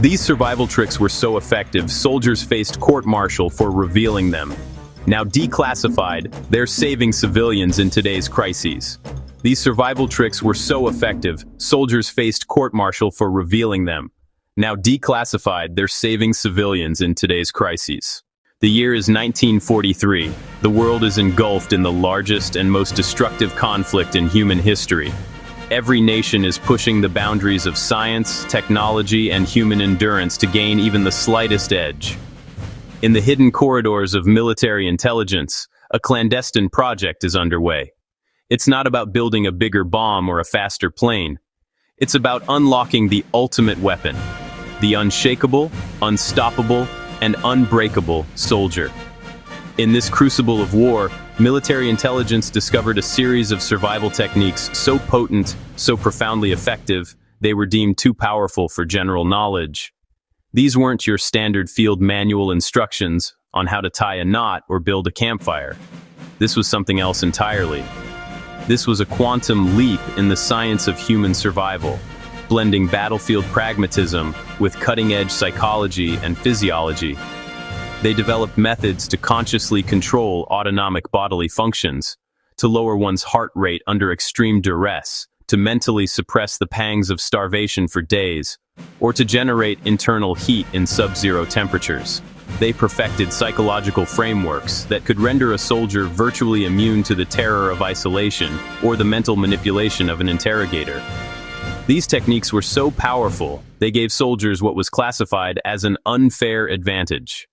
These survival tricks were so effective, soldiers faced court-martial for revealing them. Now declassified, they're saving civilians in today's crises. These survival tricks were so effective, soldiers faced court-martial for revealing them. Now declassified, they're saving civilians in today's crises. The year is 1943. The world is engulfed in the largest and most destructive conflict in human history. Every nation is pushing the boundaries of science, technology, and human endurance to gain even the slightest edge. In the hidden corridors of military intelligence, a clandestine project is underway. It's not about building a bigger bomb or a faster plane. It's about unlocking the ultimate weapon, the unshakable, unstoppable, and unbreakable soldier. In this crucible of war, military intelligence discovered a series of survival techniques so potent, so profoundly effective, they were deemed too powerful for general knowledge. These weren't your standard field manual instructions on how to tie a knot or build a campfire. This was something else entirely. This was a quantum leap in the science of human survival, blending battlefield pragmatism with cutting-edge psychology and physiology. They developed methods to consciously control autonomic bodily functions, to lower one's heart rate under extreme duress, to mentally suppress the pangs of starvation for days, or to generate internal heat in sub-zero temperatures. They perfected psychological frameworks that could render a soldier virtually immune to the terror of isolation or the mental manipulation of an interrogator. These techniques were so powerful, they gave soldiers what was classified as an unfair advantage.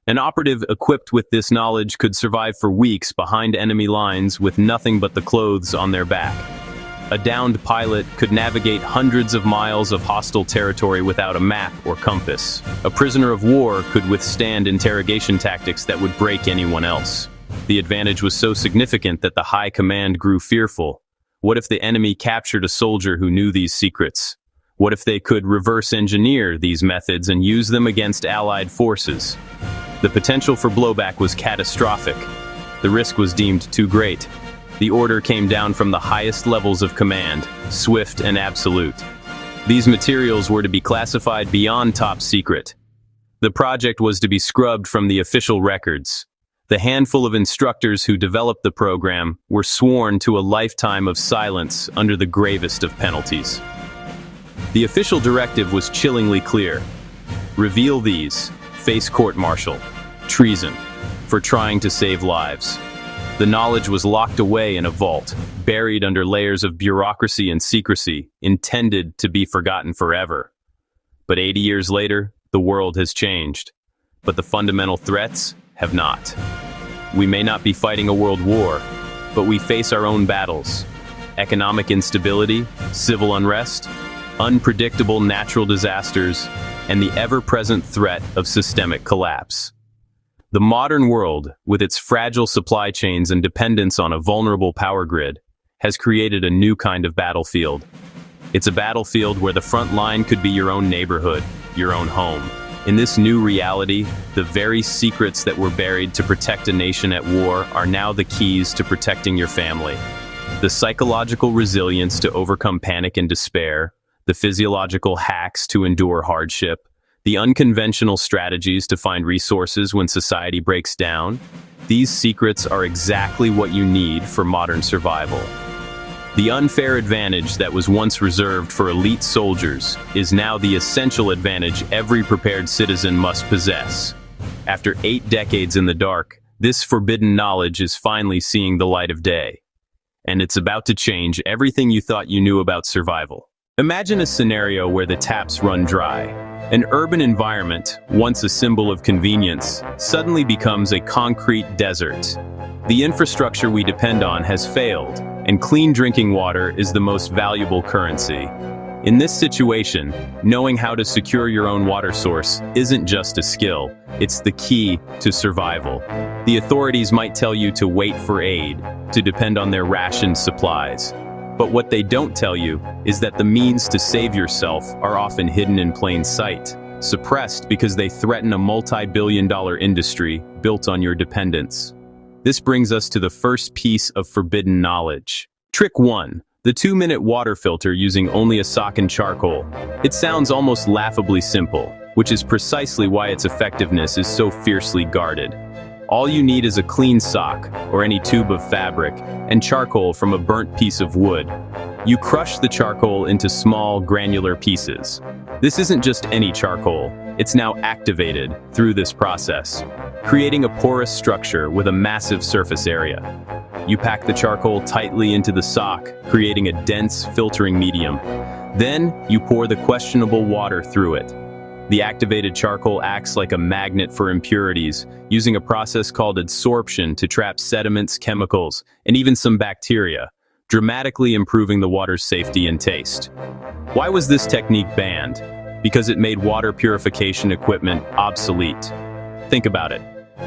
An operative equipped with this knowledge could survive for weeks behind enemy lines with nothing but the clothes on their back. A downed pilot could navigate hundreds of miles of hostile territory without a map or compass. A prisoner of war could withstand interrogation tactics that would break anyone else. The advantage was so significant that the high command grew fearful. What if the enemy captured a soldier who knew these secrets? What if they could reverse engineer these methods and use them against Allied forces? The potential for blowback was catastrophic. The risk was deemed too great. The order came down from the highest levels of command, swift and absolute. These materials were to be classified beyond top secret. The project was to be scrubbed from the official records. The handful of instructors who developed the program were sworn to a lifetime of silence under the gravest of penalties. The official directive was chillingly clear. Reveal these, face court-martial, treason, for trying to save lives. The knowledge was locked away in a vault, buried under layers of bureaucracy and secrecy, intended to be forgotten forever. But 80 years later, the world has changed. But the fundamental threats have not. We may not be fighting a world war, but we face our own battles. Economic instability, civil unrest, unpredictable natural disasters, and the ever-present threat of systemic collapse. The modern world, with its fragile supply chains and dependence on a vulnerable power grid, has created a new kind of battlefield. It's a battlefield where the front line could be your own neighborhood, your own home. In this new reality, the very secrets that were buried to protect a nation at war are now the keys to protecting your family. The psychological resilience to overcome panic and despair, the physiological hacks to endure hardship, the unconventional strategies to find resources when society breaks down, these secrets are exactly what you need for modern survival. The unfair advantage that was once reserved for elite soldiers is now the essential advantage every prepared citizen must possess. After 8 decades in the dark, this forbidden knowledge is finally seeing the light of day. And it's about to change everything you thought you knew about survival. Imagine a scenario where the taps run dry. An urban environment, once a symbol of convenience, suddenly becomes a concrete desert. The infrastructure we depend on has failed, and clean drinking water is the most valuable currency. In this situation, knowing how to secure your own water source isn't just a skill, it's the key to survival. The authorities might tell you to wait for aid, to depend on their rationed supplies. But what they don't tell you is that the means to save yourself are often hidden in plain sight, suppressed because they threaten a multi-billion-dollar industry built on your dependence. This brings us to the first piece of forbidden knowledge. Trick 1. The 2-minute water filter using only a sock and charcoal. It sounds almost laughably simple, which is precisely why its effectiveness is so fiercely guarded. All you need is a clean sock, or any tube of fabric, and charcoal from a burnt piece of wood. You crush the charcoal into small, granular pieces. This isn't just any charcoal, it's now activated through this process, creating a porous structure with a massive surface area. You pack the charcoal tightly into the sock, creating a dense, filtering medium. Then, you pour the questionable water through it. The activated charcoal acts like a magnet for impurities, using a process called adsorption to trap sediments, chemicals, and even some bacteria, dramatically improving the water's safety and taste. Why was this technique banned? Because it made water purification equipment obsolete. Think about it.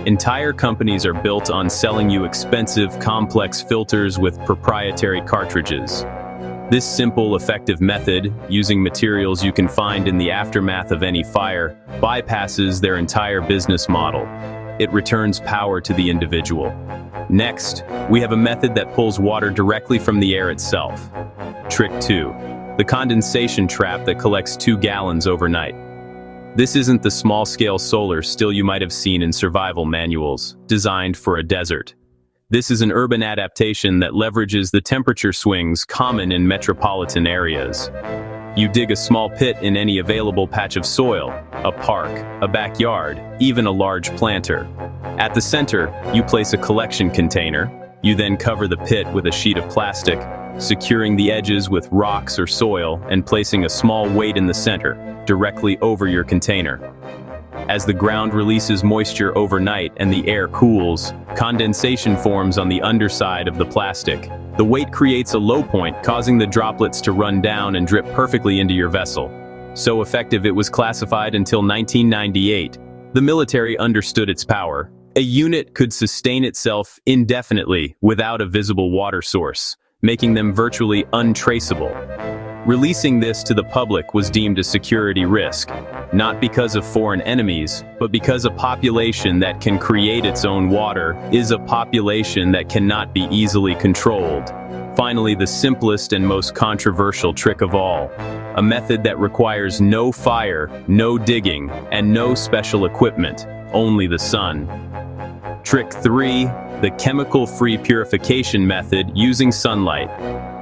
Entire companies are built on selling you expensive, complex filters with proprietary cartridges. This simple, effective method, using materials you can find in the aftermath of any fire, bypasses their entire business model. It returns power to the individual. Next, we have a method that pulls water directly from the air itself. Trick 2. The condensation trap that collects 2 gallons overnight. This isn't the small-scale solar still you might have seen in survival manuals, designed for a desert. This is an urban adaptation that leverages the temperature swings common in metropolitan areas. You dig a small pit in any available patch of soil, a park, a backyard, even a large planter. At the center, you place a collection container. You then cover the pit with a sheet of plastic, securing the edges with rocks or soil and placing a small weight in the center, directly over your container. As the ground releases moisture overnight and the air cools, condensation forms on the underside of the plastic. The weight creates a low point, causing the droplets to run down and drip perfectly into your vessel. So effective it was classified until 1998. The military understood its power. A unit could sustain itself indefinitely without a visible water source, making them virtually untraceable. Releasing this to the public was deemed a security risk, not because of foreign enemies, but because a population that can create its own water is a population that cannot be easily controlled. Finally, the simplest and most controversial trick of all, a method that requires no fire, no digging, and no special equipment, only the sun. Trick 3, the chemical-free purification method using sunlight.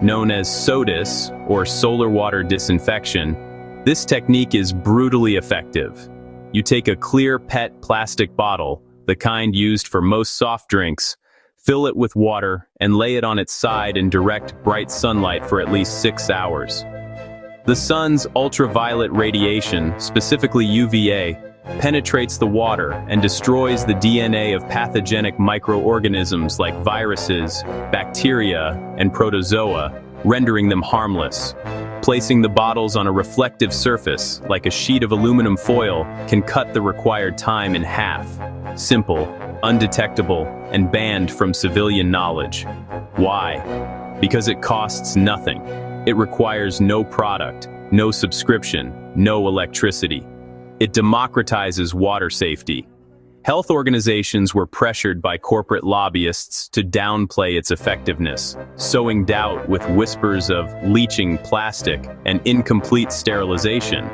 Known as SODIS, or solar water disinfection, this technique is brutally effective. You take a clear PET plastic bottle, the kind used for most soft drinks, fill it with water, and lay it on its side in direct, bright sunlight for at least 6 hours. The sun's ultraviolet radiation, specifically UVA, penetrates the water and destroys the DNA of pathogenic microorganisms like viruses, bacteria, and protozoa, rendering them harmless. Placing the bottles on a reflective surface, like a sheet of aluminum foil, can cut the required time in half. Simple, undetectable, and banned from civilian knowledge. Why? Because it costs nothing. It requires no product, no subscription, no electricity. It democratizes water safety. Health organizations were pressured by corporate lobbyists to downplay its effectiveness, sowing doubt with whispers of leaching plastic and incomplete sterilization.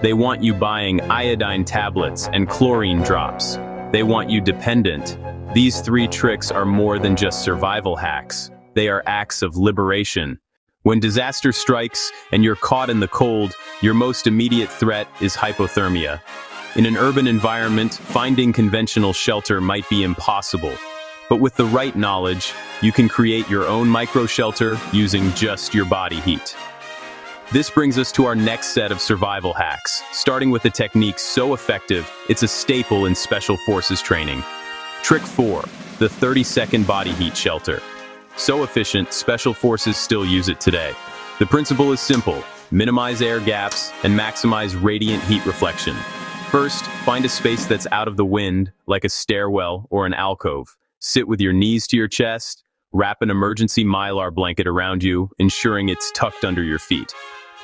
They want you buying iodine tablets and chlorine drops. They want you dependent. These 3 tricks are more than just survival hacks. They are acts of liberation. When disaster strikes and you're caught in the cold, your most immediate threat is hypothermia. In an urban environment, finding conventional shelter might be impossible. But with the right knowledge, you can create your own micro-shelter using just your body heat. This brings us to our next set of survival hacks, starting with a technique so effective, it's a staple in Special Forces training. Trick 4, the 30-second body heat shelter. So efficient, Special Forces still use it today. The principle is simple: minimize air gaps and maximize radiant heat reflection. First, find a space that's out of the wind, like a stairwell or an alcove. Sit with your knees to your chest, wrap an emergency mylar blanket around you, ensuring it's tucked under your feet.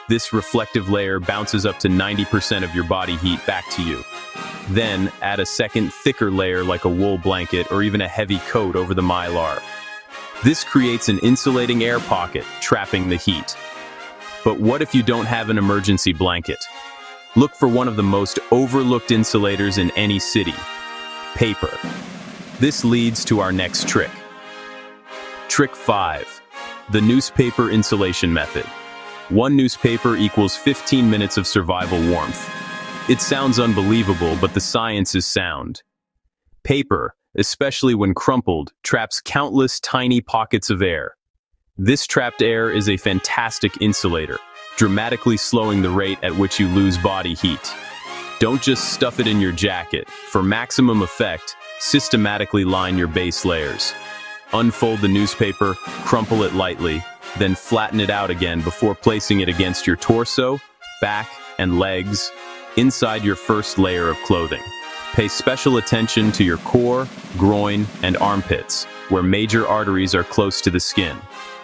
This reflective layer bounces up to 90% of your body heat back to you. Then, add a second, thicker layer like a wool blanket or even a heavy coat over the mylar. This creates an insulating air pocket, trapping the heat. But what if you don't have an emergency blanket? Look for one of the most overlooked insulators in any city: paper. This leads to our next trick. Trick 5. The newspaper insulation method. One newspaper equals 15 minutes of survival warmth. It sounds unbelievable, but the science is sound. Paper, especially when crumpled, traps countless tiny pockets of air. This trapped air is a fantastic insulator, dramatically slowing the rate at which you lose body heat. Don't just stuff it in your jacket. For maximum effect, systematically line your base layers. Unfold the newspaper, crumple it lightly, then flatten it out again before placing it against your torso, back, and legs, inside your first layer of clothing. Pay special attention to your core, groin, and armpits, where major arteries are close to the skin.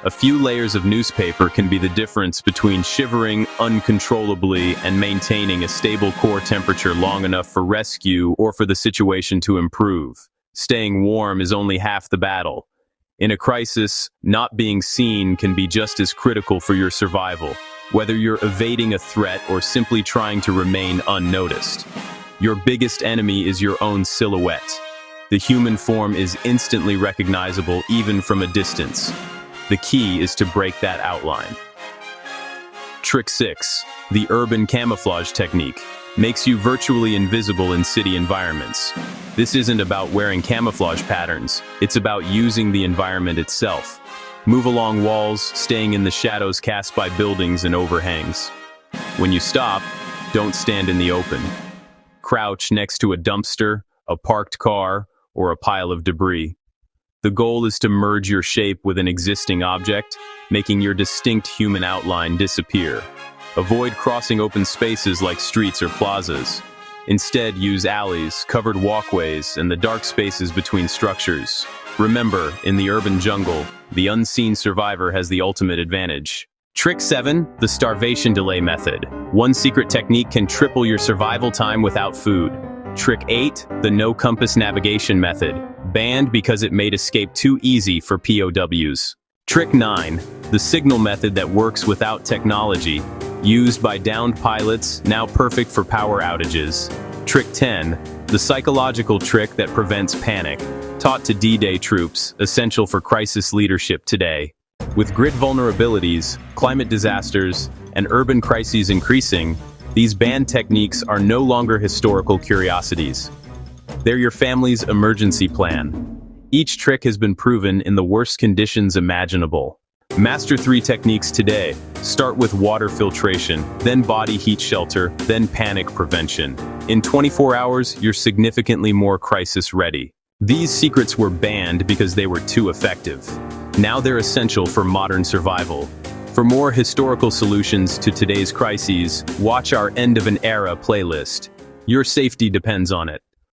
A few layers of newspaper can be the difference between shivering uncontrollably and maintaining a stable core temperature long enough for rescue or for the situation to improve. Staying warm is only half the battle. In a crisis, not being seen can be just as critical for your survival, whether you're evading a threat or simply trying to remain unnoticed. Your biggest enemy is your own silhouette. The human form is instantly recognizable even from a distance. The key is to break that outline. Trick 6. The urban camouflage technique makes you virtually invisible in city environments. This isn't about wearing camouflage patterns, it's about using the environment itself. Move along walls, staying in the shadows cast by buildings and overhangs. When you stop, don't stand in the open. Crouch next to a dumpster, a parked car, or a pile of debris. The goal is to merge your shape with an existing object, making your distinct human outline disappear. Avoid crossing open spaces like streets or plazas. Instead, use alleys, covered walkways, and the dark spaces between structures. Remember, in the urban jungle, the unseen survivor has the ultimate advantage. Trick 7. The starvation delay method. One secret technique can triple your survival time without food. Trick 8. The no compass navigation method. Banned because it made escape too easy for POWs. Trick 9. The signal method that works without technology. Used by downed pilots, now perfect for power outages. Trick 10. The psychological trick that prevents panic. Taught to D-Day troops, essential for crisis leadership today. With grid vulnerabilities, climate disasters, and urban crises increasing, these banned techniques are no longer historical curiosities. They're your family's emergency plan. Each trick has been proven in the worst conditions imaginable. Master 3 techniques today. Start with water filtration, then body heat shelter, then panic prevention. In 24 hours, you're significantly more crisis ready. These secrets were banned because they were too effective. Now they're essential for modern survival. For more historical solutions to today's crises, watch our End of an Era playlist. Your safety depends on it.